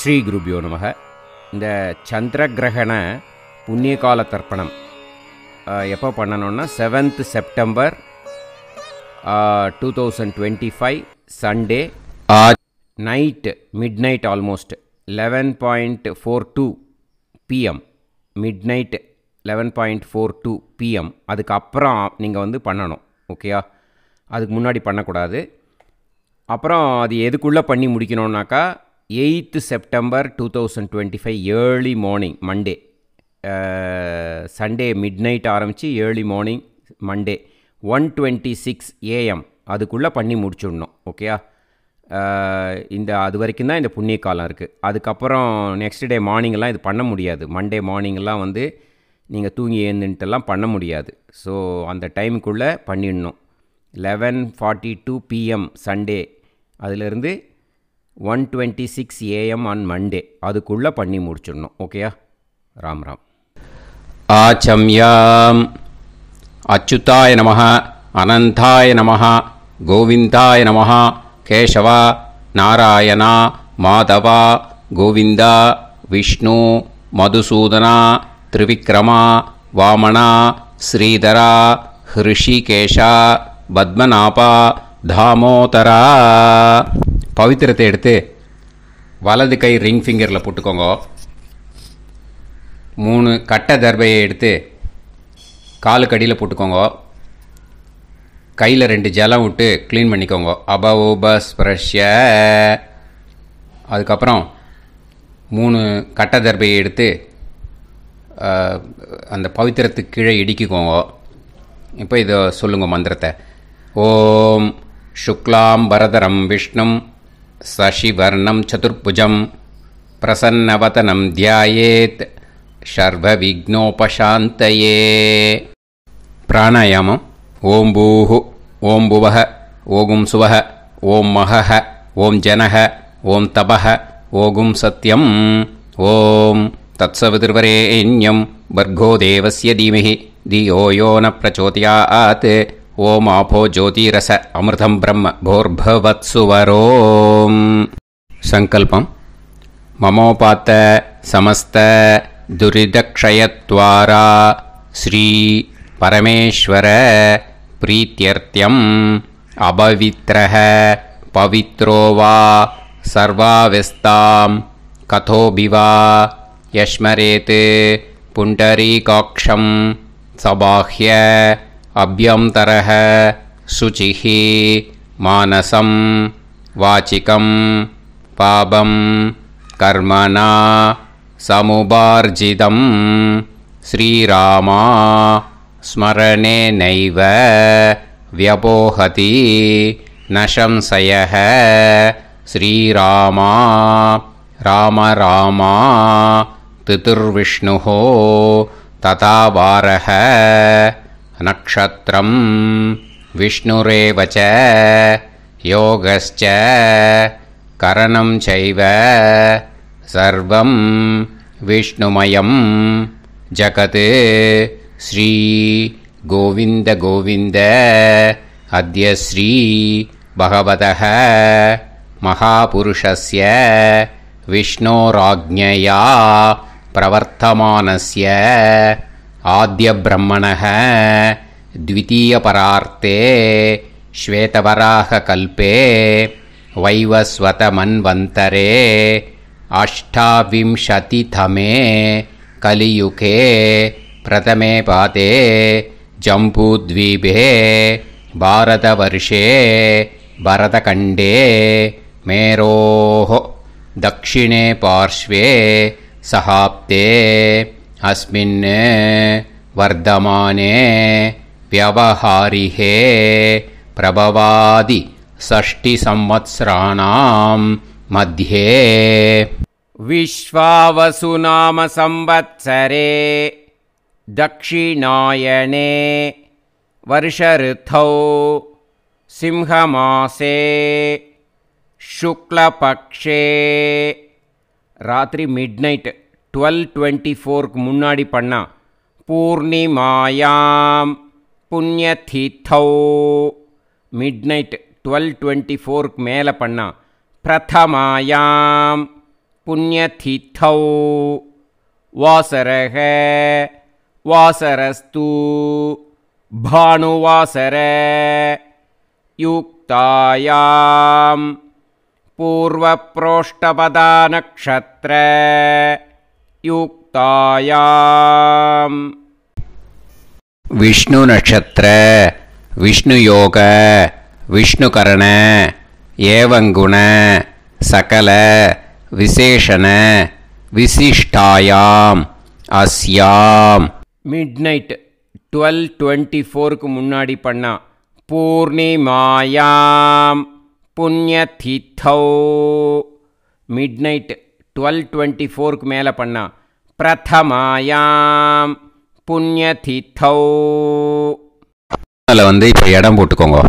ஸ்ரீ குருபியோ நமக. இந்த சந்திரகிரகண புண்ணியகால தர்ப்பணம் எப்போ பண்ணணுன்னா 7th September 2025 Sunday night midnight almost 11:42 PM midnight 11:42 PM அதுக்கப்புறம் நீங்கள் பண்ணணும். ஓகேயா, அதுக்கு முன்னாடி பண்ணக்கூடாது. அப்புறம் அது எதுக்குள்ளே பண்ணி முடிக்கணுன்னாக்கா 8th September 2025 early morning Monday, Sunday midnight ஆரம்பித்து ஏர்லி மார்னிங் மண்டே 1:26 AM அதுக்குள்ளே பண்ணி முடிச்சுடணும். ஓகேயா, அது வரைக்கும் தான் இந்த புண்ணிய காலம் இருக்குது. அதுக்கப்புறம் நெக்ஸ்ட் டே மார்னிங்கெல்லாம் இது பண்ண முடியாது. மண்டே மார்னிங்கெல்லாம் நீங்கள் தூங்கி ஏந்துன்ட்டுலாம் பண்ண முடியாது. ஸோ அந்த டைமுக்குள்ளே பண்ணிடணும். 11:42 PM சண்டே அதிலிருந்து 1:26 AM ஆன் மண்டே அதுக்குள்ளே பண்ணி முடிச்சிடணும். ஓகேயா, ராம் ராம். ஆச்சம்யாம். அச்சுதாய நமஹ, அனந்தாய நமஹ, கோவிந்தாய நமஹ, கேசவா, நாராயணா, மாதவா, கோவிந்தா, விஷ்ணு, மதுசூதனா, திரிவிக்ரமா, வாமனா, ஸ்ரீதரா, ஹிருஷிகேஷா, பத்மநாபா, தாமோதரா. பவித்திரத்தை எடுத்து வலது கை ரிங் ஃபிங்கரில் போட்டுக்கோங்க. 3 கட்டை தர்பையை எடுத்து காலுக்கடியில் போட்டுக்கோங்க. கையில் 2 ஜலம் விட்டு க்ளீன் பண்ணிக்கோங்க. அபவோபஸ்பிரஷ்ய. அதுக்கப்புறம் 3 கட்டை தர்பையை எடுத்து அந்த பவித்திரத்துக்கு கீழே இடிக்கிக்கோங்க. இப்போ இதை சொல்லுங்க மந்திரத்தை. ஓம் சுக்லாம் வரதரம் விஷ்ணும் சசிவர்ணம் சதுர்புஜம் பிரசன்னவதனம் தியாயேத் சர்வ விக்னோபசாந்தயே. பிராணாயாமம். ஓம் பூஹு, ஓம் புவஹ, ஓகும் சுவஹ, ஓம் மஹஹ, ஓம் ஜனஹ, ஓம் தபஹ, ஓகும் சத்யம். ஓம் தத்சவிதுர்வரேண்யம் வர்கோ தேவஸ்ய தீமஹி தியோ யோ ந பிரச்சோதயாத். ஓம் ஆபோ ஜோதிரச அமிர்தம் பிரம்ம போர்பவத்சுவரோம். சங்கல்பம். மமோபாத்த சமஸ்த துரிதக்ஷயத்வாரா ஸ்ரீ பரமேஸ்வர பிரீத்யர்த்தியம் அபவித்ரஹ பவித்ரோ வா சர்வாவஸ்தாம் கதோபிவா யஸ்மரேத் புண்டரீகாக்ஷம் சபாஹ்ய அப்யந்தரஹ சுசிஹ மானசம் வாசிகம் பாபம் கர்மணா சமுபார்ஜிதம் ஸ்ரீராமா ஸ்மரணேனைவ வ்யபோஹதி நசம்சயஹ. ஸ்ரீராமா ராம ராமா திதிர்விஷ்ணுः ததா வாரஹ. நக்ஷத்ரம் விஷ்ணுரேவ ச யோகஸ்ச கரணம் சைவ சர்வம் விஷ்ணுமயம் ஜகத். ஸ்ரீ கோவிந்த கோவிந்த அத்ய ஸ்ரீ பகவதः மகாபுருஷஸ்ய விஷ்ணோராஜ்ஞயா பிரவர்த்தமானஸ்ய ஆத்ய பிரம்மணः த்விதீயபரார்த்தே ஸ்வேதவராக கல்பே வைவஸ்வத மன்வந்தரே அஷ்டாவிம்சதிதமே கலியுகே பிரதமே பாதே ஜம்பூத்வீபே பாரதவர்ஷே பரதகண்டே மேரோः தக்ஷிணே பார்ஷ்வே சஹாப்தே அஸ்மின் வர்தமானே வியவஹாரிஹே பிரபவாதி ஷஷ்டி சம்வத்சராணாம் மத்யே. விஸ்வாவசு நாம சம்வத்சரே தக்ஷிணாயனே வருஷருத்தௌ சிம்ஹமாசே சுக்லபக்ஷே. ராத்திரி மிட்நைட் 12:24 முன்னாடி பண்ணா பூர்ணிமாயாம் புண்ணியதிதௌ. மிட்நைட் 12:24 மேலே பண்ணா பிரதமாயாம் புண்ணியதிதௌ வாசரக வாசரஸ்து பானுவாசர யுக்தாயாம் பூர்வப்ரோஷ்டபதா நக்ஷத்ர யுக்தாயாம் विष्णु नक्षत्र विष्णु योग विष्णु करण एवं गुण सकल विशेषण विशिष्टायाम अस्याम மிட்நைட் 12:24க்கு முன்னாடி பண்ணா பூர்ணிமாயாம் புண்ணியதிதௌ. மிட்நைட் 12:24க்கு மேலே பண்ணா பிரதமாயாம் புண்ணியதிதௌ. அதில் வந்து இப்போ இடம் போட்டுக்கோங்க.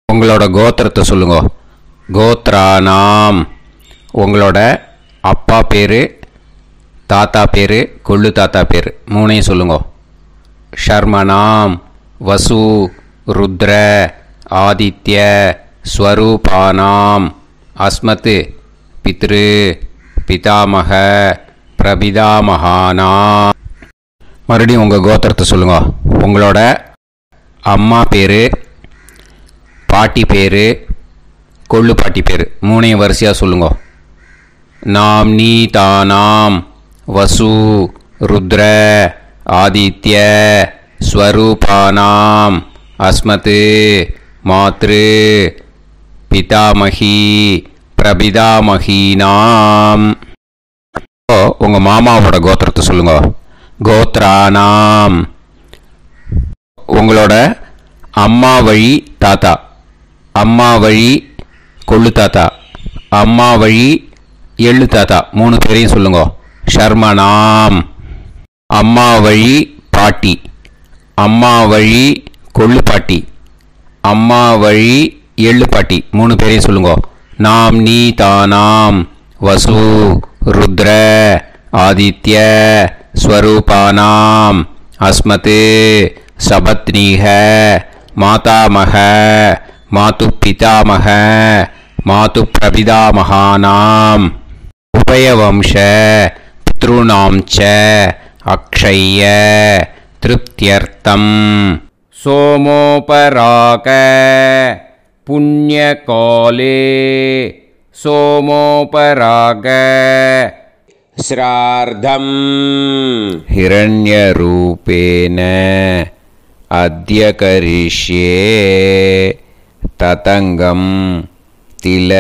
உங்களோட கோத்திரத்தை சொல்லுங்க. கோத்ரானாம் உங்களோட அப்பா பேர், தாத்தா பேர், கொள்ளு தாத்தா பேர் மூணையும் சொல்லுங்க. ஷர்மனாம் வசு ருத்ர ஆதித்ய ஸ்வரூபானாம் அஸ்மத் பித்ரு பிதாமக பிரபிதாமகானாம். மறுபடியும் உங்கள் கோத்திரத்தை சொல்லுங்க. உங்களோட அம்மா பேர், பாட்டி பேர், கொள்ளு பாட்டி பேர் மூணையும் வரிசையாக சொல்லுங்க. நாம் நீ தானாம் வசு ருத்ர ஆதித்ய ஸ்வரூபானாம் அஸ்மத் மாத்ரு பிதாமகி பிரபிதாமகீனாம். உங்கள் மாமாவோட கோத்திரத்தை சொல்லுங்க. கோத்ரானாம் உங்களோட அம்மா வழி தாத்தா, அம்மா வழி கொள்ளு தாத்தா, அம்மா வழி எள்ளு தாத்தா மூணு பேரையும் சொல்லுங்க. ஷர்மனாம் அம்மா வழி பாட்டி, அம்மா வழி கொள்ளு பாட்டி, அம்மா வழி எள்ளு பாட்டி மூணு பேரையும் சொல்லுங்க. நாம் நீ தானாம் வசு ருத்ர ஆதித்ய ஸ்வரூபானாம் அஸ்மத் சபத்னீஹ மாதாமக மாது பிதாமக மாது பிரபிதாமகானாம் உபயவம்ச பித்ருணாம் ச அக்ஷய்ய திருப்தியர்த்தம். சோமோபராக புண்ணியகாலே சோமோபராக ஸ்ரார்த்தம் हिरण्यरूपेण अद्य करिष्ये ततङ्गं तिल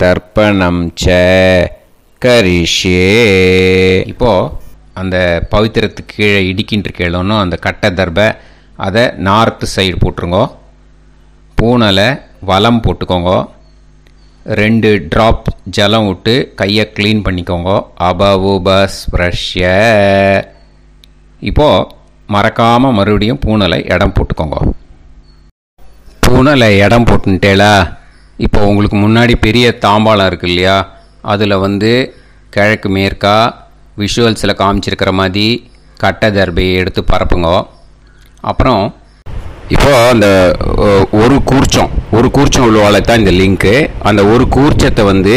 तर्पणं च करिष्ये. இப்போது அந்த பவித்திரத்துக்கு கீழே இடிக்கின்ற கேளோன்னு அந்த கட்டை தர்பை அதை நார்த்து சைடு போட்டுருங்கோ. பூனலை வலம் போட்டுக்கோங்க. 2 ட்ராப் ஜலம் விட்டு கையை க்ளீன் பண்ணிக்கோங்க. அபவுபஸ்ப்ரஷ்ய. இப்போது மறக்காமல் மறுபடியும் பூனலை இடம் போட்டுக்கோங்க. பூனலை இடம் போட்டுட்டேலா. இப்போ உங்களுக்கு முன்னாடி பெரிய தாம்பாளம் இருக்கு இல்லையா, அதில் வந்து கிழக்கு மேற்கா விஷுவல்ஸில் காமிச்சிருக்கிற மாதிரி கட்டை தர்பையை எடுத்து பரப்புங்க. அப்புறம் இப்போது அந்த ஒரு கூர்ச்சம் உள்ளவால தான் இந்த லிங்க்கு. அந்த ஒரு கூர்ச்சத்தை வந்து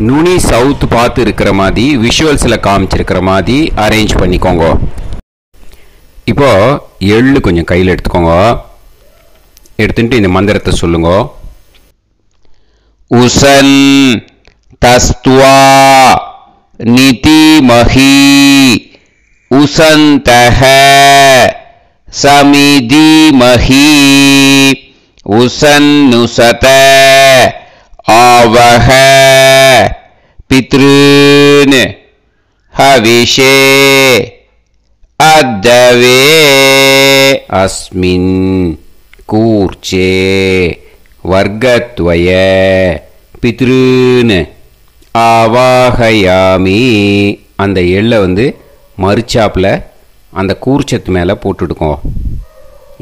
நுனி சவுத்து பார்த்து இருக்கிற மாதிரி விஷுவல்ஸில் காமிச்சிருக்கிற மாதிரி அரேஞ்ச் பண்ணிக்கோங்க. இப்போது எள்ளு கொஞ்சம் கையில் எடுத்துக்கோங்க. எடுத்துட்டு இந்த மந்திரத்தை சொல்லுங்க. உசன் தஸ்துவா நிதிமஹி உசந்தஹ சமிதிமஹி உசன்னுசத ஆவஹ பித்ருன் ஹவிஷே அத்தவே அஸ்மின் கூர்ச்சே வர்க்கத்வய பித்ருன் ஆவாஹயாமி. அந்த எள்ளை வந்து மறுச்சாப்பில் அந்த கூர்ச்சத்து மேலே போட்டுட்டுக்கோங்க.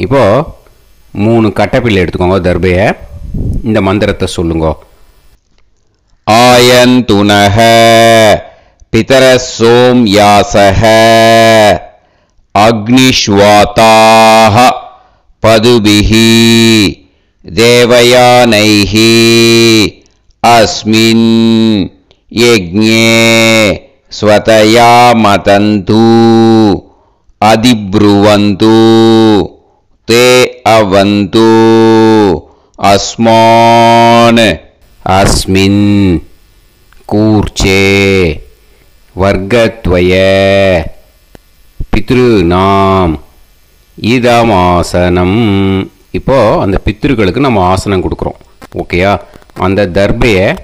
இப்போது 3 கட்டைப்பிள்ளை எடுத்துக்கோங்க தர்பையை. இந்த மந்திரத்தை சொல்லுங்க. ஆயந்துனஹ பிதர சோம்யாசஹ அக்னிஷ்வாதாஹ பதுபிஹி தேவயானைஹி அஸ்மின் யஜ்ஞே ஸ்வதயா மதந்து அதிப்ருவந்து தே அவந்து அஸ்மான் அஸ்மின் கூர்ச்சே வர்க்கத்வய பித்ருநாம் இதமாசனம். இப்போது அந்த பித்ருக்களுக்கு நம்ம ஆசனம் கொடுக்குறோம். ஓகேயா? அந்த தர்பையை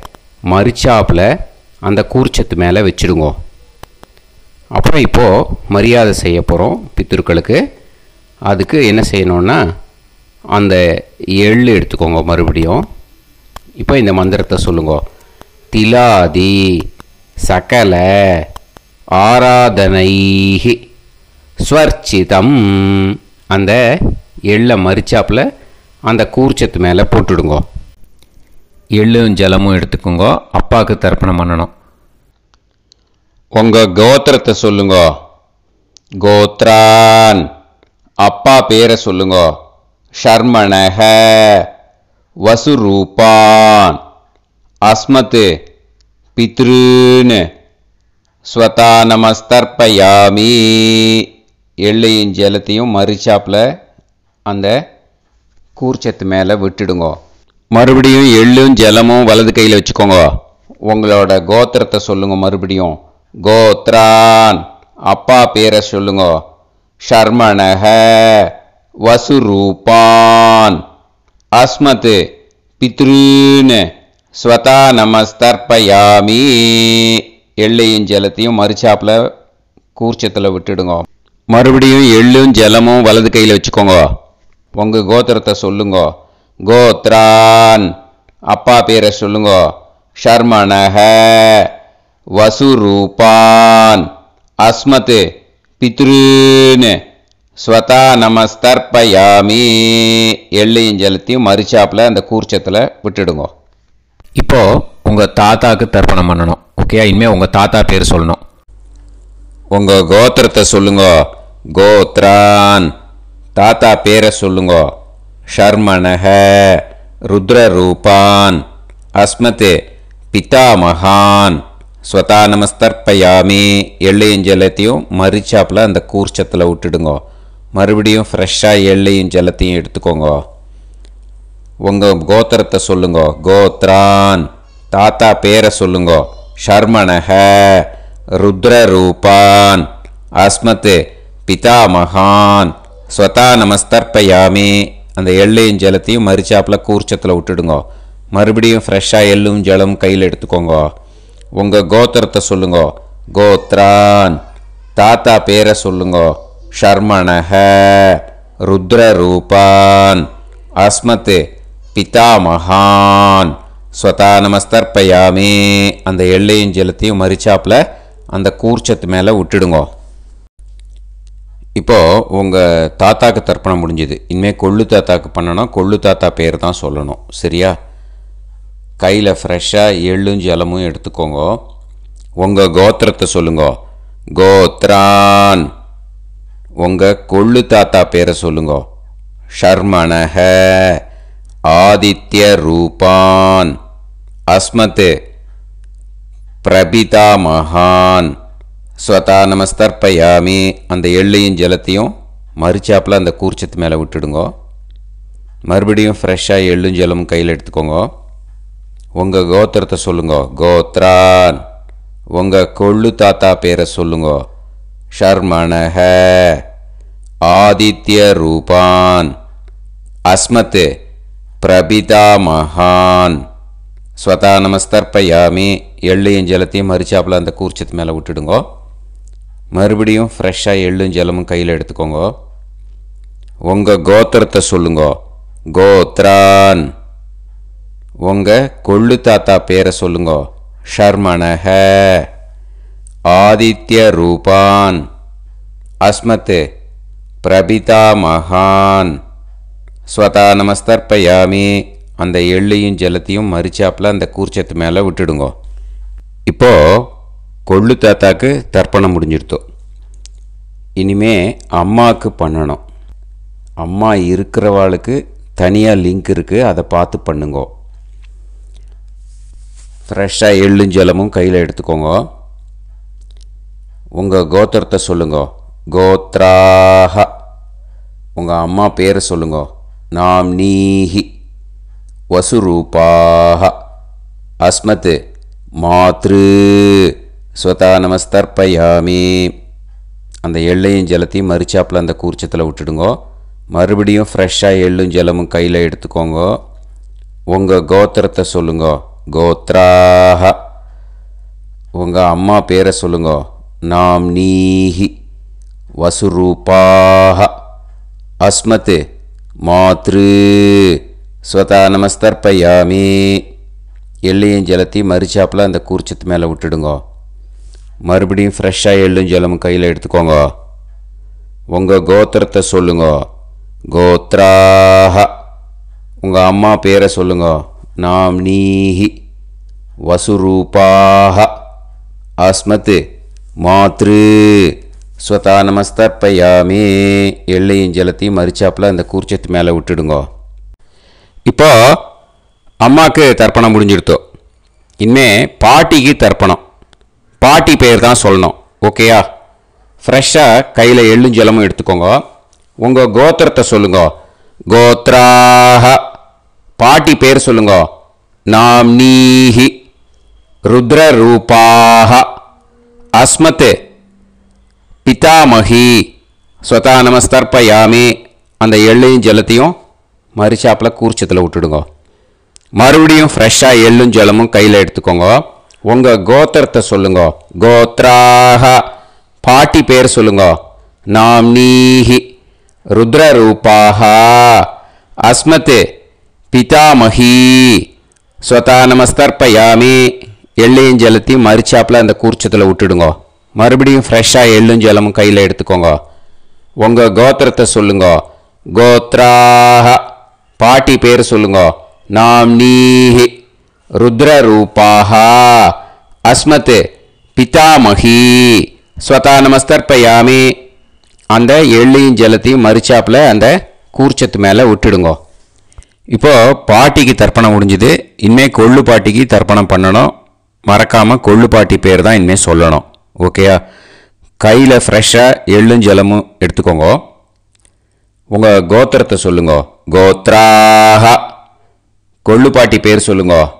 மரிச்சாப்பில் அந்த கூர்ச்சத்து மேலே வச்சுடுங்கோ. அப்புறம் இப்போது மரியாதை செய்ய போகிறோம் பித்ருக்களுக்கு. அதுக்கு என்ன செய்யணுன்னா அந்த எள்ளு எடுத்துக்கோங்க. மறுபடியும் இப்போ இந்த மந்திரத்தை சொல்லுங்கோ. திலாதி சகல ஆராதனைஹி ஸ்வர்ச்சிதம். அந்த எள்ளை மரிச்சாப்பில் அந்த கூர்ச்சத்து மேலே போட்டுடுங்கோ. எள்ளும் ஜலமும் எடுத்துக்கோங்க. அப்பாவுக்கு தர்ப்பணம் பண்ணணும். உங்கள் கோத்திரத்தை சொல்லுங்க. கோத்ரான். அப்பா பேரை சொல்லுங்க. ஷர்மணஹ வசுரூபான் அஸ்மத் பித்ருன் ஸ்வதா நமஸ்தர்ப்பயாமி. எள்ளையும் ஜலத்தையும் மரிச்சாப்பில் அந்த கூர்ச்சத்து மேலே விட்டுடுங்க. மறுபடியும் எள்ளும் ஜலமும் வலது கையில் வச்சுக்கோங்க. உங்களோட கோத்திரத்தை சொல்லுங்க. மறுபடியும் கோத்ரான். அப்பா பேரை சொல்லுங்க. ஷர்மணஹ வசுரூபான் அஸ்மத் பித்ருன் ஸ்வதா நமஸ்தர்ப்பயாமி. எள்ளையும் ஜலத்தையும் மரிச்சாப்பில் கூர்ச்சத்தில் விட்டுடுங்க. மறுபடியும் எள்ளும் ஜலமும் வலது கையில் வச்சுக்கோங்க. உங்கள் கோத்திரத்தை சொல்லுங்க. கோத்ரான். அப்பா பேரை சொல்லுங்க. ஷர்மணஹ வசுரூபான் அஸ்மத் பித்ருன் ஸ்வதா நமஸ்தர்ப்பயாமி. எள்ளையும் ஜலத்தையும் மரிச்சாப்பில் அந்த கூர்ச்சத்தில் விட்டுடுங்க. இப்போது உங்கள் தாத்தாவுக்கு தர்ப்பணம் பண்ணணும். ஓகே? இனிமேல் உங்கள் தாத்தா பேர் சொல்லணும். உங்கள் கோத்திரத்தை சொல்லுங்க. கோத்ரான். தாத்தா பேரை சொல்லுங்க. ஷர்மணஹ ருத்ரரூபான் அஸ்மத் பிதாமகான் ஸ்வதா நமஸ்தர்ப்பயாமி. எள்ளையும் ஜலத்தையும் மரிச்சாப்பில் அந்த கூர்ச்சத்தில் விட்டுடுங்க. மறுபடியும் ஃப்ரெஷ்ஷாக எள்ளையும் ஜலத்தையும் எடுத்துக்கோங்க. உங்கள் கோத்திரத்தை சொல்லுங்க. கோத்ரான். தாத்தா பேரை சொல்லுங்க. ஷர்மணஹ ருத்ரரூபான் அஸ்மத் பிதாமகான் ஸ்வதா நமஸ்தர்ப்பயாமி. அந்த எள்ளையும் ஜலத்தையும் மரிச்சாப்பில் கூர்ச்சத்தில் விட்டுடுங்க. மறுபடியும் ஃப்ரெஷ்ஷாக எள்ளும் ஜலம் கையில் எடுத்துக்கோங்க. உங்கள் கோத்திரத்தை சொல்லுங்க. கோத்ரான். தாத்தா பேரை சொல்லுங்க. ஷர்மணஹ ருத்ரரூபான் அஸ்மத் பிதாமகான் ஸ்வதா நமஸ்தர்ப்பயாமி. அந்த எள்ளையும் ஜலத்தையும் மரிச்சாப்பில் அந்த கூர்ச்சத்து மேலே விட்டுடுங்க. இப்போது உங்கள் தாத்தாக்கு தர்ப்பணம் முடிஞ்சுது. இனிமேல் கொள்ளு தாத்தாக்கு பண்ணணும். கொள்ளு தாத்தா பேர் தான் சொல்லணும். சரியா? கையில் ஃப்ரெஷ்ஷாக எள்ளும் ஜலமும் எடுத்துக்கோங்க. உங்கள் கோத்திரத்தை சொல்லுங்க. கோத்ரான். உங்கள் கொள்ளு தாத்தா பேரை சொல்லுங்க. ஷர்மணஹ ஆதித்ய ரூபான் அஸ்மத் பிரபிதாமகான் ஸ்வதா நமஸ்தர்ப்பயாமி. அந்த எள்ளையும் ஜலத்தையும் மரிச்சாப்பில் அந்த கூர்ச்சத்து மேலே விட்டுடுங்க. மறுபடியும் ஃப்ரெஷ்ஷாக எள்ளும் ஜலமும் கையில் எடுத்துக்கோங்க. உங்கள் கோத்திரத்தை சொல்லுங்க. கோத்ரான். உங்கள் கொள்ளு தாத்தா பேரை சொல்லுங்க. ஷர்மணஹ ஆதித்ய ரூபான் அஸ்மத் பிரபிதாமகான் ஸ்வதா நமஸ்தர்ப்பயாமி. எள்ளையும் ஜலத்தையும் மரிச்சாப்பில் அந்த கூர்ச்சத்து மேலே விட்டுடுங்க. மறுபடியும் ஃப்ரெஷ்ஷாக எள்ளும் ஜலமும் கையில் எடுத்துக்கோங்க. உங்கள் கோத்திரத்தை சொல்லுங்க. கோத்ரான். உங்கள் கொள்ளு தாத்தா பேரை சொல்லுங்க. ஷர்மணஹ ஆதித்ய ரூபான் அஸ்மத் பிரபிதாமகான் ஸ்வதா நமஸ்தர்ப்பயாமி. அந்த எள்ளையும் ஜலத்தையும் மரிச்சாப்பில் அந்த கூர்ச்சத்து மேலே விட்டுடுங்க. இப்போது கொள்ளு தாத்தாக்கு தர்ப்பணம் முடிஞ்சிடுத்தோம். இனிமே அம்மாவுக்கு பண்ணணும். அம்மா இருக்கிறவாளுக்கு தனியாக லிங்க் இருக்குது. அதை பார்த்து பண்ணுங்க. ஃப்ரெஷ்ஷாக எள்ளும் ஜலமும் கையில் எடுத்துக்கோங்க. உங்கள் கோத்திரத்தை சொல்லுங்க. கோத்ராஹ. உங்கள் அம்மா பேரை சொல்லுங்க. நாம்னீஹி. வசுரூபாஹ. அஸ்மத் மாத்ரு ஸ்வதா நமஸ்தர்ப்பயாமி. அந்த எள்ளையும் ஜலத்தையும் மரிச்சாப்பில் அந்த கூர்ச்சத்தில் விட்டுடுங்க. மறுபடியும் ஃப்ரெஷ்ஷாக எள்ளும் ஜலமும் கையில் எடுத்துக்கோங்க. உங்கள் கோத்திரத்தை சொல்லுங்க. கோத்ராஹ. உங்கள் அம்மா பேரை சொல்லுங்க. நாம்னீஹி. வசுரூபாஹ. அஸ்மத் மாத்ரு ஸ்வதா நமஸ்தர்ப்பயாமி. எள்ளையும் ஜலத்தையும் மரிச்சாப்பில் அந்த கூர்ச்சத்து மேலே விட்டுடுங்க. மறுபடியும் ஃப்ரெஷ்ஷாக எள்ளும் ஜலமும் கையில் எடுத்துக்கோங்க. உங்கள் கோத்திரத்தை சொல்லுங்க. கோத்ராஹ. உங்கள் அம்மா பேரை சொல்லுங்க. நாம்னீஹி. வசுரூபாஹ. அஸ்மத் மாத்ரு ஸ்வதா நமஸ்தர்ப்பயாமி. எள்ளையும் ஜலத்தையும் மரிச்சாப்பில் அந்த கூர்ச்சத்து மேலே விட்டுடுங்க. இப்போ அம்மாவுக்கு தர்ப்பணம் முடிஞ்சிடுத்தோ. இனிமே பாட்டிக்கு தர்ப்பணம். பாட்டி பேர் தான் சொல்லணும். ஓகேயா? ஃப்ரெஷ்ஷாக கையில் எள்ளும் ஜலமும் எடுத்துக்கோங்க. உங்கள் கோத்திரத்தை சொல்லுங்க. கோத்ராஹ. பாட்டி பேர் சொல்லுங்க. நாம்னீஹி. ருத்ரரூபாஹ. அஸ்மத் பிதாமகி. ஸ்வதா நமஸ்தர்ப்பயாமி. அந்த எள்ளையும் ஜலத்தையும் மரிச்சாப்பில் கூர்ச்சத்தில் விட்டுடுங்க. மறுபடியும் ஃப்ரெஷ்ஷாக எள்ளும் ஜலமும் கையில் எடுத்துக்கோங்க. உங்கள் கோத்திரத்தை சொல்லுங்க. கோத்ராஹ. பாட்டி பேர் சொல்லுங்க. நாம்னீஹி. ருத்ரரூபாஹ. அஸ்மத் பிதாமகி. ஸ்வதா நமஸ்தர்ப்பயாமி. எள்ளையும் ஜலத்தையும் மரிச்சாப்பில் அந்த கூர்ச்சத்தில் விட்டுடுங்க. மறுபடியும் ஃப்ரெஷ்ஷாக எள்ளும் ஜலமும் கையில் எடுத்துக்கோங்க. உங்கள் கோத்திரத்தை சொல்லுங்க. கோத்ராஹ. பாட்டி பேர் சொல்லுங்க. நாம்னீஹி. ருத்ரரூபாஹ. அஸ்மத் பிதாமகி. ஸ்வதா நமஸ்தர்ப்பயாமி. அந்த எள்ளையும் ஜலத்தையும் மரிச்சாப்பில் அந்த கூர்ச்சத்து மேலே விட்டுடுங்க. இப்போது பாட்டிக்கு தர்ப்பணம் முடிஞ்சுது. இனிமேல் கொள்ளு பாட்டிக்கு தர்ப்பணம் பண்ணணும். மறக்காமல் கொள்ளு பாட்டி பேர் தான் இனிமேல் சொல்லணும். ஓகேயா? கையில் ஃப்ரெஷ்ஷாக எள்ளும் ஜலமும் எடுத்துக்கோங்க. உங்கள் கோத்திரத்தை சொல்லுங்க. கோத்ராஹ. கொள்ளு பாட்டி பேர் சொல்லுங்க.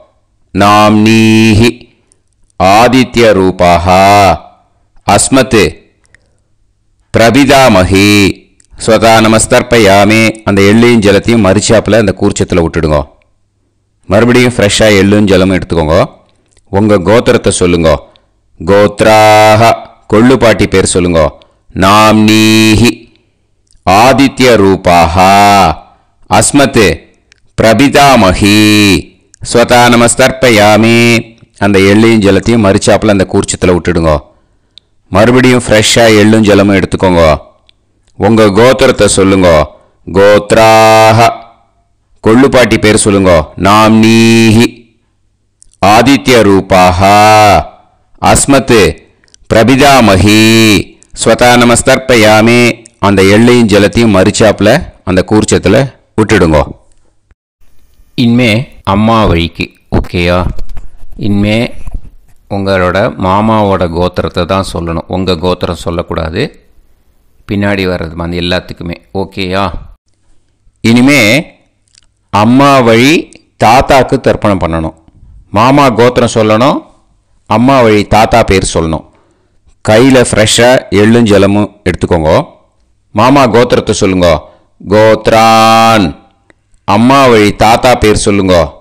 நாம்னீஹி. ஆதித்ய ரூபாஹ. அஸ்மத் பிரபிதாமகி. ஸ்வதா நமஸ்தர்ப்பயாமி. அந்த எள்ளையும் ஜலத்தையும் மரிச்சாப்பில் அந்த கூர்ச்சத்தில் விட்டுடுங்க. மறுபடியும் ஃப்ரெஷ்ஷாக எள்ளும் ஜலமும் எடுத்துக்கோங்க. உங்கள் கோத்திரத்தை சொல்லுங்க. கோத்ராஹ. கொள்ளு பாட்டி பேர் சொல்லுங்க. நாம்னீஹி. ஆதித்ய ரூபாஹ. அஸ்மத் பிரபிதாமகி. ஸ்வதா நமஸ்தர்ப்பயாமி. அந்த எள்ளையும் ஜலத்தையும் மரிச்சாப்பில் அந்த கூர்ச்சத்தில் விட்டுடுங்க. மறுபடியும் ஃப்ரெஷ்ஷாக எள்ளும் ஜலமும் எடுத்துக்கோங்க. உங்கள் கோத்திரத்தை சொல்லுங்க. கோத்ராஹ. கொள்ளு பாட்டி பேர் சொல்லுங்க. நாம்னீஹி. ஆதித்ய ரூபாஹ. அஸ்மத் பிரபிதாமகி. ஸ்வதா நமஸ்தர்ப்பயாமி. அந்த எள்ளையும் ஜலத்தையும் மரிச்சாப்பில் அந்த கூர்ச்சத்தில் விட்டுடுங்க. இனிமே அம்மா வழிக்கு. ஓகேயா? இனிமே உங்களோட மாமாவோட கோத்திரத்தை தான் சொல்லணும். உங்கள் கோத்திரம் சொல்லக்கூடாது. பின்னாடி வர்றது அந்த எல்லாத்துக்குமே. ஓகேயா? இனிமே அம்மா வழி தாத்தாக்கு தர்ப்பணம் பண்ணணும். மாமா கோத்திரம் சொல்லணும். அம்மா வழி தாத்தா பேர் சொல்லணும். கையில் ஃப்ரெஷ்ஷாக எள்ளும் ஜலமும் எடுத்துக்கோங்க. மாமா கோத்திரத்தை சொல்லுங்க. கோத்ரான். அம்மா வழி தாத்தா பேர் சொல்லுங்க.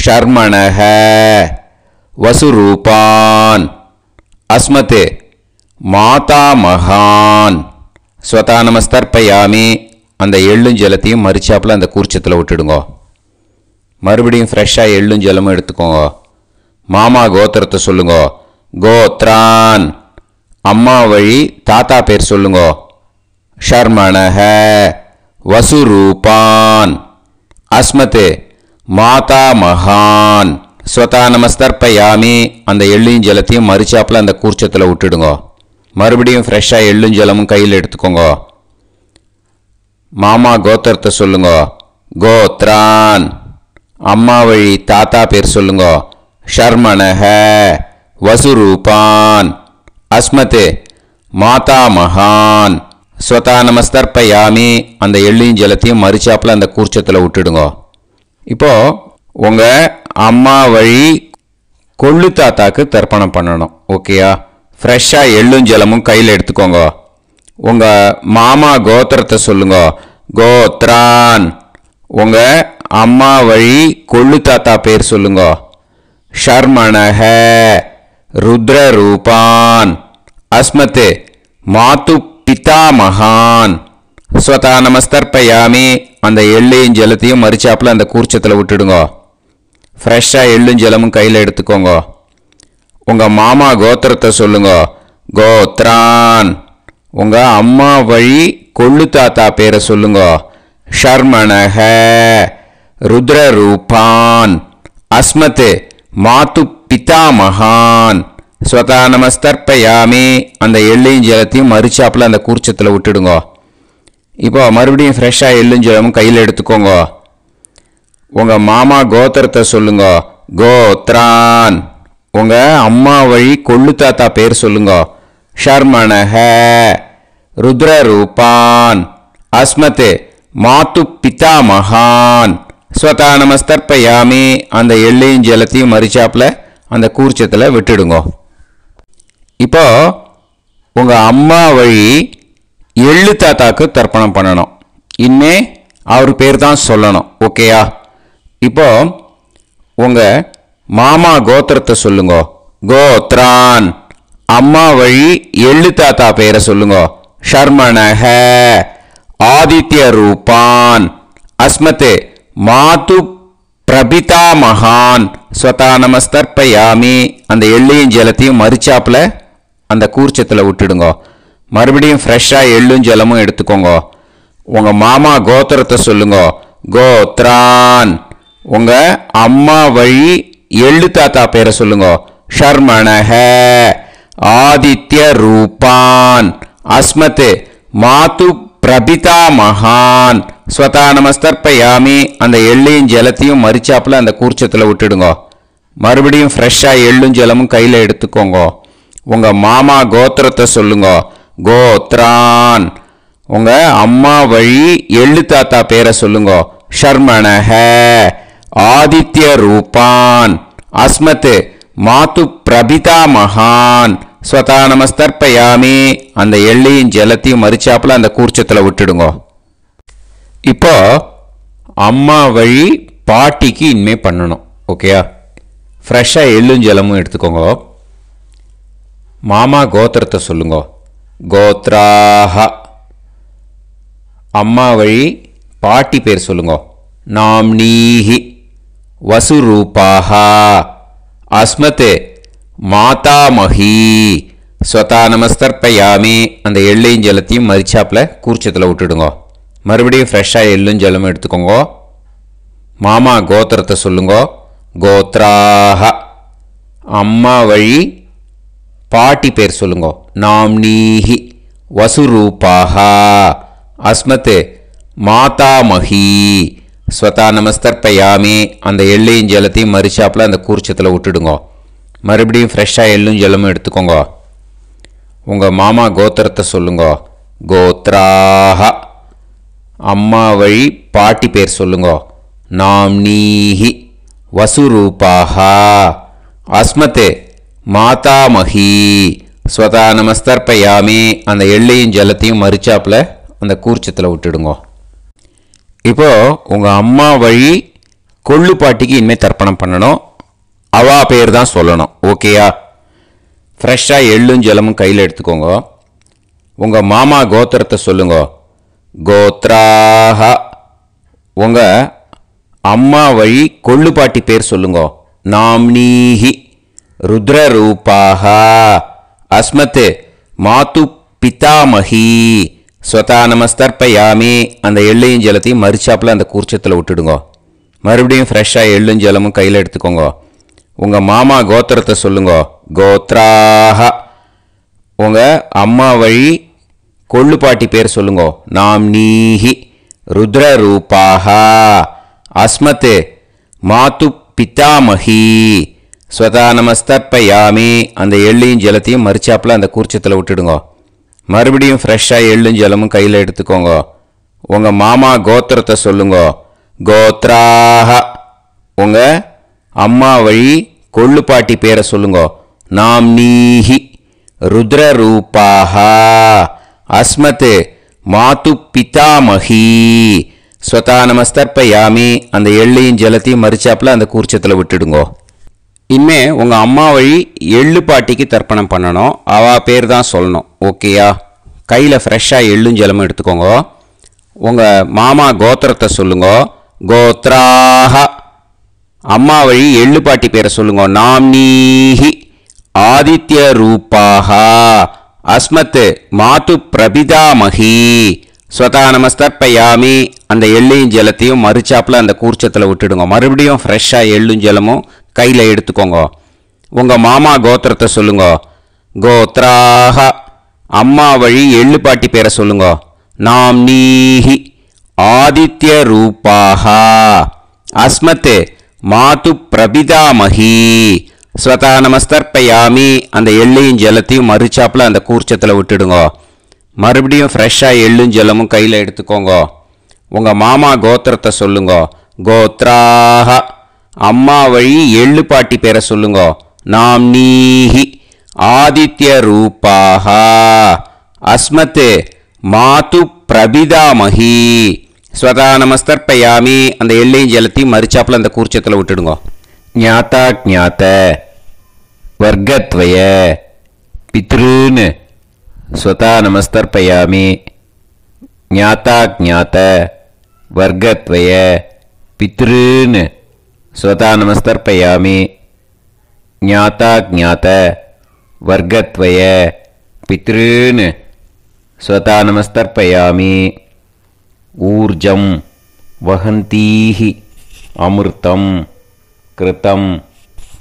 ஷர்மணஹ. வசுரூபான். அஸ்மத் மாதா மகான். ஸ்வதா நமஸ்தர்ப்பயாமி. அந்த எள்ளும் ஜலத்தையும் மரிச்சாப்பில் அந்த கூர்ச்சத்தில் விட்டுடுங்க. மறுபடியும் ஃப்ரெஷ்ஷாக எள்ளும் ஜலமும் எடுத்துக்கோங்க. மாமா கோத்திரத்தை சொல்லுங்க. கோத்ரான். அம்மா வழி தாத்தா பேர் சொல்லுங்க. ஷர்மணஹ. வசுரூபான். அஸ்மத் மாதா மகான். ஸ்வதா நமஸ்தர்ப்பயாமி. அந்த எள்ளையும் ஜலத்தையும் மரிச்சாப்பில் அந்த கூர்ச்சத்தில் விட்டுடுங்க. மறுபடியும் ஃப்ரெஷ்ஷாக எள்ளும் ஜலமும் கையில் எடுத்துக்கோங்க. மாமா கோத்திரத்தை சொல்லுங்க. கோத்ரான். அம்மா வழி தாத்தா பேர் சொல்லுங்க. ஷர்மணஹ வசுரூபான் அஸ்மதே மாதாமகான் ஸ்வதா நமஸ்தர்ப்பயாமி. அந்த எள்ளையும் ஜலத்தையும் மறிச்சாப்பில் அந்த கூர்ச்சத்தில் விட்டுடுங்க. இப்போது உங்கள் அம்மா வழி கொள்ளு தாத்தாக்கு தர்ப்பணம் பண்ணணும். ஓகேயா? ஃப்ரெஷ்ஷாக எள்ளும் ஜலமும் கையில் எடுத்துக்கோங்க. உங்கள் மாமா கோத்திரத்தை சொல்லுங்க. கோத்ரான். உங்கள் அம்மா வழி கொள்ளு தாத்தா பேர் சொல்லுங்க. ஷர்மணஹ ருத்ரரூபான் அஸ்மதே மாது பிதாமகான் ஸ்வதா நமஸ்தர்ப்பயாமி. அந்த எள்ளையும் ஜலத்தையும் மறிச்சாப்பில் அந்த கூர்ச்சத்தில் விட்டுடுங்க. ஃப்ரெஷ்ஷாக எள்ளும் ஜலமும் கையில் எடுத்துக்கோங்க. உங்கள் மாமா கோத்திரத்தை சொல்லுங்க. கோத்ரான். உங்கள் அம்மா வழி கொள்ளு தாத்தா பேரை சொல்லுங்க. ஷர்மணஹ ருத்ரரூபான் அஸ்மதே மாது பிதாமகான் ஸ்வதா நமஸ்தர்ப்பயாமி. அந்த எள்ளையும் ஜலத்தையும் மறிச்சாப்பில் அந்த கூர்ச்சத்தில் விட்டுடுங்க. இப்போ மறுபடியும் ஃப்ரெஷ்ஷாக எள்ளும் ஜலமும் கையில் எடுத்துக்கோங்க. உங்கள் மாமா கோத்திரத்தை சொல்லுங்க. கோத்ரான். உங்கள் அம்மா வழி கொள்ளு தாத்தா பேர் சொல்லுங்க. ஷர்மணஹ ருத்ரரூபான் அஸ்மதே மாது பிதாமகான் ஸ்வதா நமஸ்தர்ப்பயாமி. அந்த எள்ளையும் ஜலத்தையும் மறிச்சாப்பில் அந்த கூர்ச்சத்தில் விட்டுடுங்க. இப்போ உங்கள் அம்மா வழி எள்ளு தாத்தாக்கு தர்ப்பணம் பண்ணணும். இனிமே அவர் பேர் தான் சொல்லணும். ஓகேயா? இப்போ உங்கள் மாமா கோத்திரத்தை சொல்லுங்க. கோத்ரான். அம்மா வழி எள்ளு தாத்தா பேரை சொல்லுங்க. ஷர்மணஹ ஆதித்ய ரூபான் அஸ்மதே மாது பிரபிதாமகான் ஸ்வதா நமஸ்தர்ப்பயாமி. அந்த எள்ளையும் ஜலத்தையும் மறிச்சாப்பில் அந்த கூர்ச்சத்தில் விட்டுடுங்க. மறுபடியும் ஃப்ரெஷ்ஷாக எள்ளும் ஜலமும் எடுத்துக்கோங்க. உங்கள் மாமா கோத்திரத்தை சொல்லுங்க. கோத்ரான். உங்கள் அம்மா வழி எள்ளு தாத்தா பேரை சொல்லுங்க. ஷர்மணஹ ஆதித்ய ரூபான் அஸ்மதே மாது பிரபிதாமகான் ஸ்வதா நமஸ்தர்ப்பயாமி. அந்த எள்ளையும் ஜலத்தையும் மறிச்சாப்பில் அந்த கூர்ச்சத்தில் விட்டுடுங்க. மறுபடியும் ஃப்ரெஷ்ஷாக எள்ளும் ஜலமும் கையில் எடுத்துக்கோங்க. உங்கள் மாமா கோத்திரத்தை சொல்லுங்க. கோத்ரான். உங்கள் அம்மா வழி எள்ளு தாத்தா பேரை சொல்லுங்க. ஷர்மணஹ ஆதித்ய ரூபான் அஸ்மதே மாது பிரபிதாமகான் ஸ்வதா நமஸ்தர்ப்பயாமி. அந்த எள்ளையும் ஜலத்தையும் மறிச்சாப்பில் அந்த கூர்ச்சத்தில் விட்டுடுங்க. இப்போ அம்மா வழி பாட்டிக்கு இனிமே பண்ணணும். ஓகேயா? ஃப்ரெஷ்ஷாக எள்ளும் ஜலமும் எடுத்துக்கோங்க. மாமா கோத்திரத்தை சொல்லுங்க. கோத்ராஹ. அம்மா வழி பாட்டி பேர் சொல்லுங்க. நாம்னீஹி வசுரூபாஹ அஸ்மதே மாதாமஹி ஸ்வதா நமஸ்தர்ப்பயாமி. அந்த எள்ளையும் ஜலத்தையும் மறிச்சாப்பில் கூர்ச்சத்தில் விட்டுடுங்க. மறுபடியும் ஃப்ரெஷ்ஷாக எள்ளும் ஜலமும் எடுத்துக்கோங்க. மாமா கோத்திரத்தை சொல்லுங்க. கோத்ராஹ. அம்மா வழி பாட்டி பேர் சொல்லுங்க. நாம்னீஹி வசுரூபாஹ அஸ்மதே மாதாமஹி ஸ்வதா நமஸ்தர்ப்பயாமி. அந்த எள்ளையும் ஜலத்தையும் மறிச்சாப்பில் அந்த கூர்ச்சத்தில் விட்டுடுங்க. மறுபடியும் ஃப்ரெஷ்ஷாக எள்ளும் ஜலமும் எடுத்துக்கோங்க. உங்கள் மாமா கோத்திரத்தை சொல்லுங்க. கோத்ராஹ. அம்மா வழி பாட்டி பேர் சொல்லுங்க. நாம்னீஹி வசுரூபாஹ அஸ்மதே மாதாமஹி ஸ்வதா நமஸ்தர்ப்பயாமி. அந்த எள்ளையும் ஜலத்தையும் மறிச்சாப்பில் அந்த கூர்ச்சத்தில் விட்டுடுங்க. இப்போது உங்கள் அம்மா வழி கொள்ளு பாட்டிக்கு இனிமேல் தர்ப்பணம் பண்ணணும். அவா பேர் தான் சொல்லணும். ஓகேயா? ஃப்ரெஷ்ஷாக எள்ளும் ஜலமும் கையில் எடுத்துக்கோங்க. உங்கள் மாமா கோத்திரத்தை சொல்லுங்க. கோத்ராஹ. உங்கள் அம்மா வழி கொள்ளு பாட்டி பேர் சொல்லுங்க. நாம்னீஹி ருத்ரரூபாஹ அஸ்மதே மாது பிதாமஹி ஸ்வதா நமஸ்தர்ப்பயாமி. அந்த எள்ளையும் ஜலத்தையும் மறிச்சாப்பில் அந்த கூர்ச்சத்தில் விட்டுடுங்க. மறுபடியும் ஃப்ரெஷ்ஷாக எள்ளும் ஜலமும் கையில் எடுத்துக்கோங்க. உங்கள் மாமா கோத்திரத்தை சொல்லுங்க. கோத்ராஹ. உங்கள் அம்மா வழி கொள்ளு பாட்டி பேர் சொல்லுங்க. நாம்னீஹி ருத்ரரூபாஹ அஸ்மதே மாது பிதாமஹி ஸ்வதா நமஸ்தர்ப்பயாமி. அந்த எள்ளையும் ஜலத்தையும் மறிச்சாப்பில் அந்த கூர்ச்சத்தில் விட்டுடுங்க. மறுபடியும் ஃப்ரெஷ்ஷாக எள்ளும் ஜலமும் கையில் எடுத்துக்கோங்க. உங்கள் மாமா கோத்திரத்தை சொல்லுங்க. கோத்ராக. உங்கள் அம்மா வழி கொள்ளுப்பாட்டி பேரை சொல்லுங்க. நாம் நீஹி ருத்ரரூபாக அஸ்மத் மாது பிதாமகி. ஸ்வதா நமஸ்தர்ப்பயாமி. அந்த எள்ளையும் ஜலத்தையும் மறிச்சாப்பில் அந்த கூர்ச்சத்தில் விட்டுடுங்க. இனிமே உங்கள் அம்மா வழி எள்ளு பாட்டிக்கு தர்ப்பணம் பண்ணணும். அவள் பேர் தான் சொல்லணும். ஓகேயா? கையில் ஃப்ரெஷ்ஷாக எள்ளும் ஜலமும் எடுத்துக்கோங்க. உங்கள் மாமா கோத்திரத்தை சொல்லுங்க. கோத்ராக. அம்மா வழி எள்ளு பாட்டி பேரை சொல்லுங்க. நாம் நீஹி ஆதித்ய ரூபாக அஸ்மத் மாது பிரபிதாமகி. ஸ்வதா நமஸ்தர்ப்பயாமி. அந்த எள்ளையும் ஜலத்தையும் மறுச்சாப்பில் அந்த கூர்ச்சத்தில் விட்டுடுங்க. மறுபடியும் ஃப்ரெஷ்ஷாக எள்ளும் ஜலமும் கையில் எடுத்துக்கோங்க. உங்கள் மாமா கோத்திரத்தை சொல்லுங்க. கோத்ராக. அம்மா வழி எள்ளு பாட்டி பேரை சொல்லுங்க. நாம் நீஹி ஆதித்ய ரூபாக அஸ்மத் மாது பிரபிதாமகி. ஸ்வதா நமஸ்தர்ப்பயாமி. அந்த எள்ளையும் ஜலத்தையும் மறுச்சாப்பில் அந்த கூர்ச்சத்தில் விட்டுடுங்க. மறுபடியும் ஃப்ரெஷ்ஷாக எள்ளும் ஜலமும் கையில் எடுத்துக்கோங்க. உங்கள் மாமா கோத்திரத்தை சொல்லுங்க. கோத்ராக. அம்மா வழி எள்ளு பாட்டி பேரை சொல்லுங்க. நாம் நீஹி ஆதித்ய ரூபாக அஸ்மத் மாது பிரபிதாமகி. ஸ்வதா நமஸ்தர்ப்பயாமி. அந்த எள்ளையும் ஜலத்தையும் மறிச்சாப்பில் அந்த கூர்ச்சத்தில் விட்டுடுங்க. ஞாத்தா ஜாத்த வர்க்கத்வய பித்ருன்னு. ஸ்வதா நமஸ்தர்ப்பயாமி. ஞாத்தா ஜாத்த வர்க்கத்வய பித்ருன்னு. ஸ்வதா நமஸ்தர்ப்பயாமி. ஞாத்தா ஜாத்த வர்க்கத்வய பித்ருன்னு. ஸ்வதா நமஸ்தர்ப்பயாமி. ஊர்ஜம் வஹந்தீஹி அமிர்தம் கிருதம்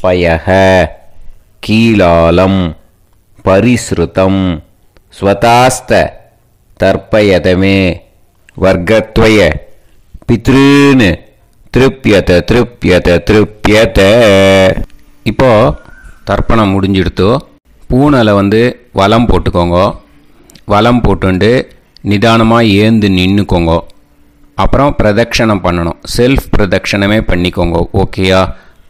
பயஹ கீலாலம் பரிஸ்ருதம் ஸ்வதாஸ்த தர்ப்பயதமே வர்க்கத்வய பித்ருன்னு. திருப்யத திருப்யத திருப்யத. இப்போ தர்ப்பணம் முடிஞ்சிடுத்து. பூனலை வலம் போட்டுக்கோங்க. வலம் போட்டுண்டு நிதானமாக ஏந்து நின்றுக்கோங்க. அப்புறம் பிரதட்சணம் பண்ணணும். செல்ஃப் பிரதட்சணமே பண்ணிக்கோங்க. ஓகேயா?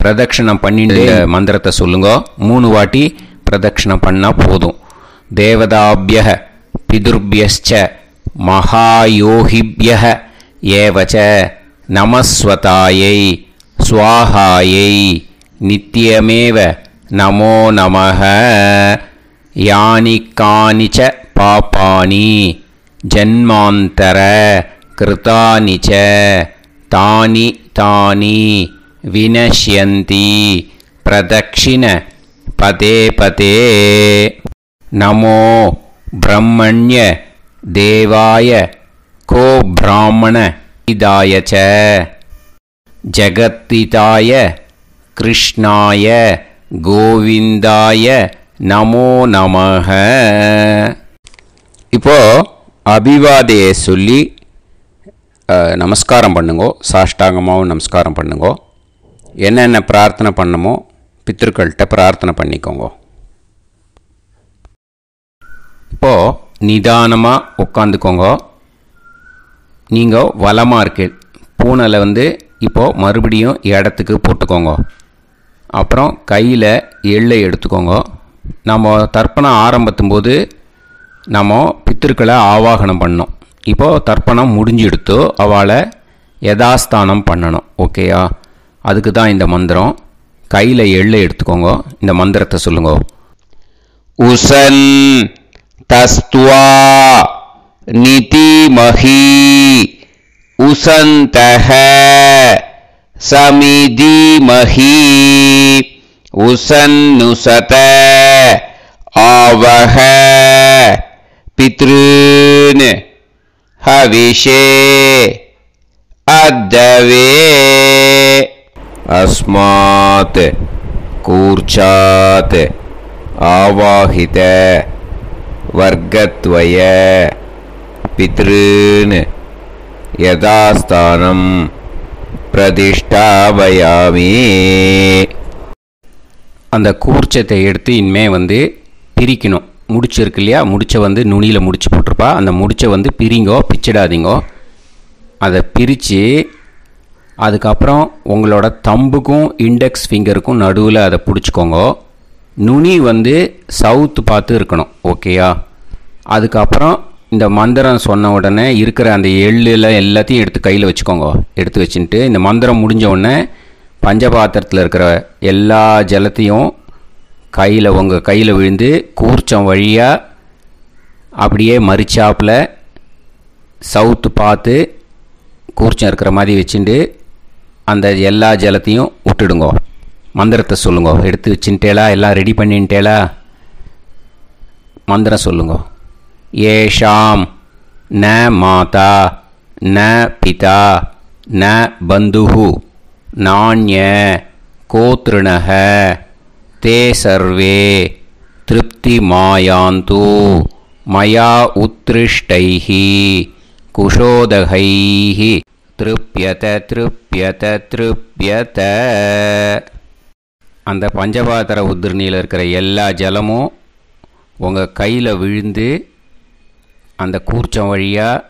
பிரதட்சணம் பண்ணிட்டு மந்திரத்தை சொல்லுங்க. 3 வாட்டி பிரதட்சணம் பண்ணால் போதும். தேவதாபிய பிதுர்பியச்ச மகாயோகிபிய ஏவச்ச நமஸ்வதாயை ஸ்வாஹாயை நித்யமேவ நமோ நமஹ. யானி கானிச்ச பாபானி ஜன்மாந்தர கிருதானி ச தானி தானி வினஷ்யந்தி பிரதக்ஷிண பதே பதே. நமோ பிரம்மண்ய தேவாய கோ பிராமண இதாய ச ஜகத்திதாய கிருஷ்ணாய கோவிந்தாய நமோ நமஹ. இப்போ அபிவாதையை சொல்லி நமஸ்காரம் பண்ணுங்கோ. சாஷ்டாங்கமாகவும் நமஸ்காரம் பண்ணுங்கோ. என்னென்ன பிரார்த்தனை பண்ணமோ பித்திருக்கள்கிட்ட பிரார்த்தனை பண்ணிக்கோங்க. இப்போது நிதானமாக உட்காந்துக்கோங்க. நீங்கள் வலமாக இருக்கு. பூனலை இப்போது மறுபடியும் இடத்துக்கு போட்டுக்கோங்க. அப்புறம் கையில் எள்ளை எடுத்துக்கோங்க. நம்ம தர்ப்பணம் ஆரம்பித்தும்போது நம்ம பித்திருக்களை ஆவாகனம் பண்ணோம். இப்போது தர்ப்பணம் முடிஞ்செடுத்து அவளை யதாஸ்தானம் பண்ணணும். ஓகேயா? அதுக்கு தான் இந்த மந்திரம். கையில் எள்ளை எடுத்துக்கோங்க. இந்த மந்திரத்தை சொல்லுங்க. உசன் தஸ்துவா நிதிமஹி உசந்தஹ சமிதிமஹி உசன்னுசத ஆவஹ பித்ருன் ஹவிஷே அத்தவே. அஸ்மாத் கூர்ச்சாத் ஆவாஹித வர்க்கத்வய பித்ருன் யதாஸ்தானம் பிரதிஷ்டாபயாமி. அந்த கூர்ச்சத்தை எடுத்து இனிமே பிரிக்கணும். முடிச்சு இருக்கு இல்லையா, முடிச்சை நுனியில் முடிச்சு போட்டிருப்பா. அந்த முடிச்சை பிரிங்கோ, பிச்சிடாதீங்கோ. அதை பிரித்து அதுக்கப்புறம் உங்களோட தம்புக்கும் இண்டெக்ஸ் ஃபிங்கருக்கும் நடுவில் அதை பிடிச்சிக்கோங்க. நுனி சவுத்து பார்த்து இருக்கணும். ஓகேயா? அதுக்கப்புறம் இந்த மந்திரம் சொன்ன உடனே இருக்கிற அந்த எள்ளில் எல்லாத்தையும் எடுத்து கையில் வச்சுக்கோங்க. எடுத்து வச்சுட்டு இந்த மந்திரம் முடிஞ்ச உடனே பஞ்சபாத்திரத்தில் இருக்கிற எல்லா ஜலத்தையும் உங்கள் கையில் விழுந்து கூர்ச்சம் வழியாக அப்படியே மறிச்சாப்பில் சவுத்து பார்த்து கூர்ச்சம் இருக்கிற மாதிரி வச்சுட்டு அந்த எல்லா ஜலத்தையும் விட்டுடுங்கோ. மந்திரத்தை சொல்லுங்க. எடுத்து வச்சுட்டேலா, எல்லாம் ரெடி பண்ணிட்டேலா? மந்திரம் சொல்லுங்க. ஏஷாம் ந மாதா ந பிதா ந பந்துஹு நாண்ய கோத்ருணஹ தே சர்வே திருப்தி மாயாந்து மயா உத்ருஷ்டைஹி குஷோதகைஹி திருப்யத திருப்யத திருப்யத. அந்த பஞ்சபாத்திர உதிர்ணியில் இருக்கிற எல்லா ஜலமும் உங்கள் கையில் விழுந்து அந்த கூர்ச்சம் வழியாக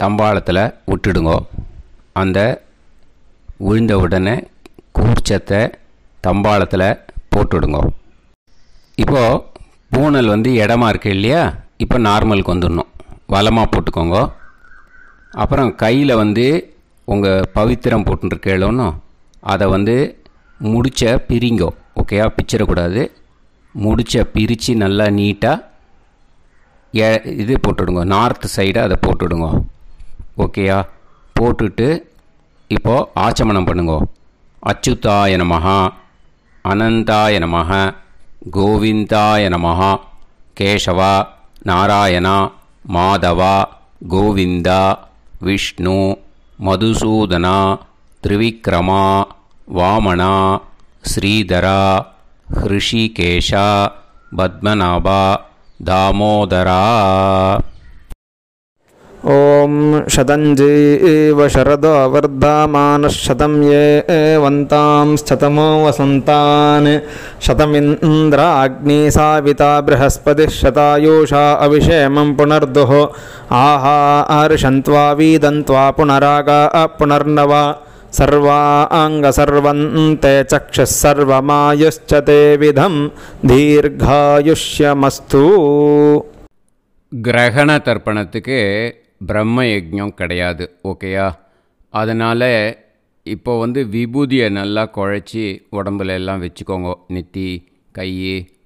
தம்பாளத்தில் விட்டுடுங்க. அந்த விழுந்த உடனே கூர்ச்சத்தை தம்பாளத்தில் போட்டுடுங்க. இப்போது பூனல் இடமா இருக்கு இல்லையா, இப்போ நார்மலுக்கு வந்துடணும். வலமாக போட்டுக்கோங்க. அப்புறம் கையில் உங்கள் பவித்திரம் போட்டுருக்கேளோன்னு அதை முடிச்ச பிரிங்கோ. ஓகேயா? பிச்சிடக்கூடாது. முடிச்ச பிரித்து நல்லா நீட்டாக இது போட்டுடுங்க. நார்த் சைடை அதை போட்டுடுங்க. ஓகேயா? போட்டுட்டு இப்போது ஆச்சமனம் பண்ணுங்க. அச்சுதாய நமஹ, அனந்தாய நமஹ, கோவிந்தாய நமஹ, கேசவா, நாராயணா, மாதவா, கோவிந்தா, விஷ்ணு, மதுசூதனா, திரிவிக்ரமா, வாமனா, ஸ்ரீதரா, ஹிருஷிகேஷா, பத்மநாபா, தாமோதரா. ஓம் ஷதஞ்சீவ சரதோ வர்தமானः शतं ये वन्तां शतमो वसन्तान् शतमिन्द्राग्नी साविता बृहस्पतिः शतायुषा अविषेमं पुनर्दुः आहार्षन्त्वा वीदन्त्वा पुनरागा पुनर्नवा सर्वाङ्गसर्वन्ते चक्षुः सर्वमायुश्च ते विधं दीर्घायुष्यमस्तु. கிரகண தர்ப்பணத்துக்கு பிரம்ம யஜ்ஞம் கிடையாது. ஓகேயா? அதனால் இப்போ விபூதியை நல்லா குழைச்சி உடம்புல எல்லாம் வச்சுக்கோங்க. நெத்தி, கை,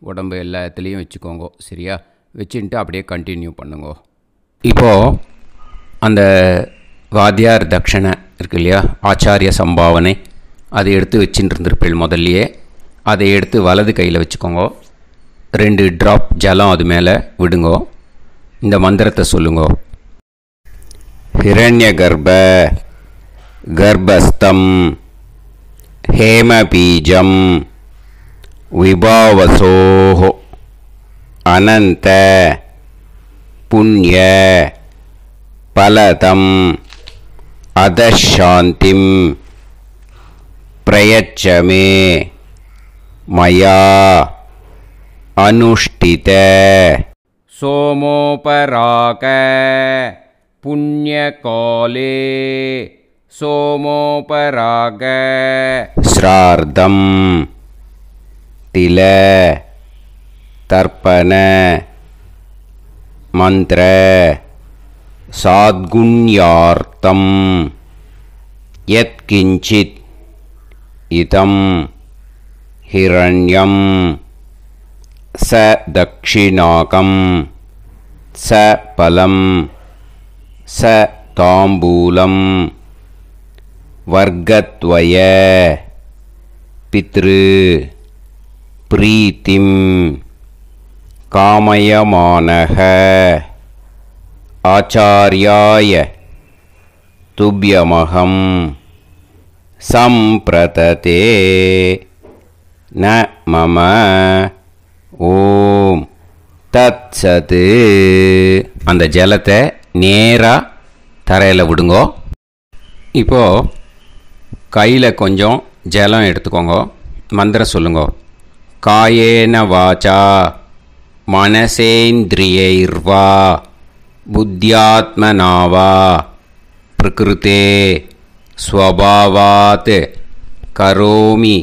உடம்பு எல்லாத்துலேயும் வச்சுக்கோங்க. சரியா? வச்சுட்டு அப்படியே கண்டினியூ பண்ணுங்க. இப்போது அந்த வாத்தியார் தட்சணை இருக்கு இல்லையா, ஆச்சாரிய சம்பாவனை, அதை எடுத்து வச்சுட்டு இருந்திருப்பேள் முதல்லையே. அதை எடுத்து வலது கையில் வச்சுக்கோங்க. 2 ட்ராப் ஜலம் அது மேலே விடுங்கோ. இந்த மந்திரத்தை சொல்லுங்கோ. ஹிரண்ய கர்ப்ப கர்ப்பஸ்தம் ஹேமபீஜம் விபாவசோஹோ அனந்த புண்ணிய பலதம் அதசாந்திம் பிரயச்சமே மயா அனுஷ்டித. சோமோபராக புண்ணியகாலே சோமோபராக ஸ்ரார்த்தம் தில தர்ப்பண மந்திர சாத்குண்யார்த்தம் யத்கிஞ்சித் இதம் ஹிரண்யம் ச தக்ஷிணாகம் ச பலம் ச தாம்பூலம் வர்க்கத்வய பித்ரு பிரீத்திம் காமயமானஹ ஆச்சார்யாய துப்யமஹம் சம்பிரததே ந மம. ஓம் தத் சத். அந்த ஜலத்தை நேராக தரையில் விடுங்கோ. இப்போது கையில் கொஞ்சம் ஜலம் எடுத்துக்கோங்க. மந்திரம் சொல்லுங்க. காயேன வாசா மனசேந்திரியைர்வா புத்யாத்மனா வா பிரகிருதே ஸ்வபாவாத் கரோமி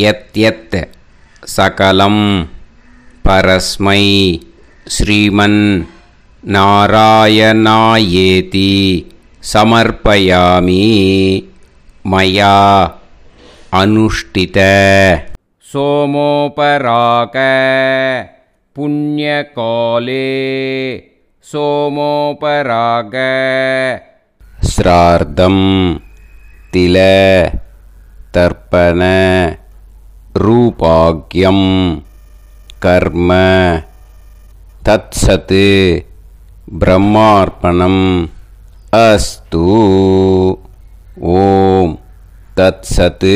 யத் யத் சகலம் பரஸ்மை ஸ்ரீமன் நாராயணாயேதி சமர்ப்பயாமி மயா அனுஷ்டித சோமோபராக புண்ணியகாலே சோமோபராக ஸ்ரார்த்தம் தில தர்ப்பண ரூபாக்யம் கர்ம தத்சத் பிரம்மார்ப்பணம் அஸ்து. ஓம் தத்சத்.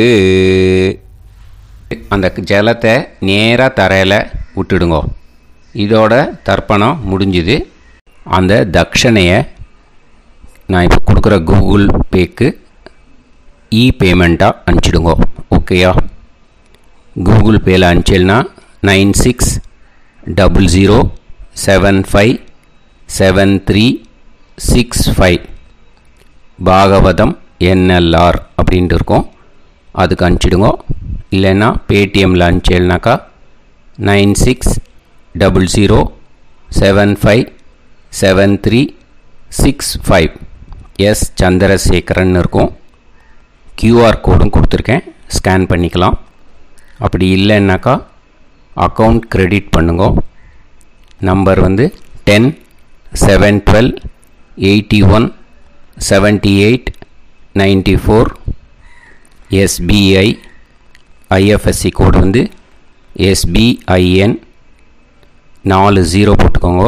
அந்த ஜலத்தை நேராக தரையில் விட்டுடுங்கோ. இதோட தர்ப்பணம் முடிஞ்சுது. அந்த தட்சணையை நான் இப்போ கொடுக்குற கூகுள் பேக்கு பேமெண்ட்டாக அனுப்பிச்சிடுங்கோ. ஓகேயா? கூகுள் பேயில் அனுப்பிச்சில்னா 9600757365 பாகவதம் NLR அப்படின்ட்டு இருக்கோம். அதுக்கு அனுப்பிச்சிடுங்கோ. இல்லைன்னா பேடிஎம்மில் அனுப்பிச்சில்னாக்கா 9600757365 எஸ் சந்திரசேகரன் இருக்கும். QR கோடும் கொடுத்துருக்கேன், ஸ்கேன் பண்ணிக்கலாம். அப்படி இல்லைன்னாக்கா அக்கௌண்ட் கிரெடிட் பண்ணுங்க. நம்பர் வந்து 10-7-12-81-78-94. SBI IFSC கோடு வந்து SBIN 40 போட்டுக்கோங்க.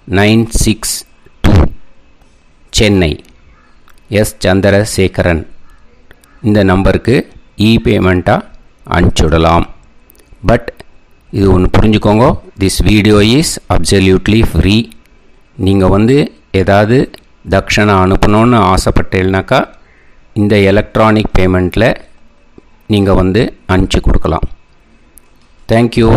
962 சென்னை. எஸ் சந்திரசேகரன். இந்த நம்பருக்கு பேமெண்ட்டாக அனுப்பிச்சுடலாம். பட் இது ஒன்று புரிஞ்சுக்கோங்க, this video is absolutely free. நீங்கள் வந்து ஏதாவது தட்சணை அனுப்பணுன்னு ஆசைப்பட்டேன்னாக்கா இந்த எலக்ட்ரானிக் பேமெண்ட்டில் நீங்கள் வந்து அனுப்பிச்சி கொடுக்கலாம். தேங்க்யூ.